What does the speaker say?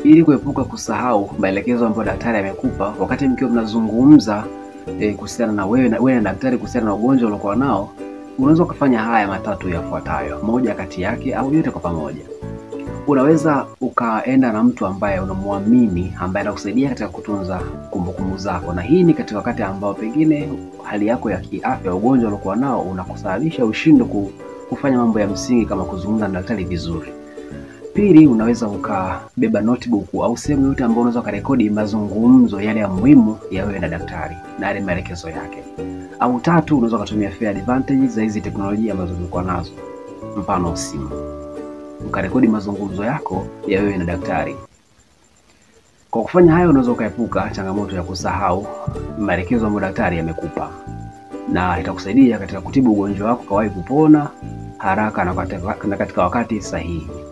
Ili kuepuka kusahau maelekezo ambayo daktari amekupa wakati mkiwa mnazungumza kuhusiana na wewe na daktari kuhusiana na ugonjwa uliokuwa nao, unaweza kufanya haya matatu yafuatayo, moja kati yake au yote kwa pamoja. Unaweza ukaenda na mtu ambaye unamwamini, ambaye anakusaidia katika kutunza kumbukumbu zako, na hii ni katika wakati ambao pengine hali yako ya kiafya, ugonjwa uliokuwa nao unakusababisha ushindwe kufanya mambo ya msingi kama kuzungumza na daktari vizuri. Pili, unaweza ukabeba notebook au sehemu yote ambayo unaweza kurekodi mazungumzo yale ya muhimu ya wewe na daktari na yale maelekezo yake. Au tatu, unaweza kutumia fair advantages za hizi teknolojia ambazo tulikuwa nazo, mfano simu, ukarekodi mazungumzo yako ya wewe na daktari. Kwa kufanya hayo, unaweza ukaepuka changamoto ya kusahau maelekezo ambayo daktari amekupa, na itakusaidia katika kutibu ugonjwa wako kawahi kupona haraka na katika wakati sahihi.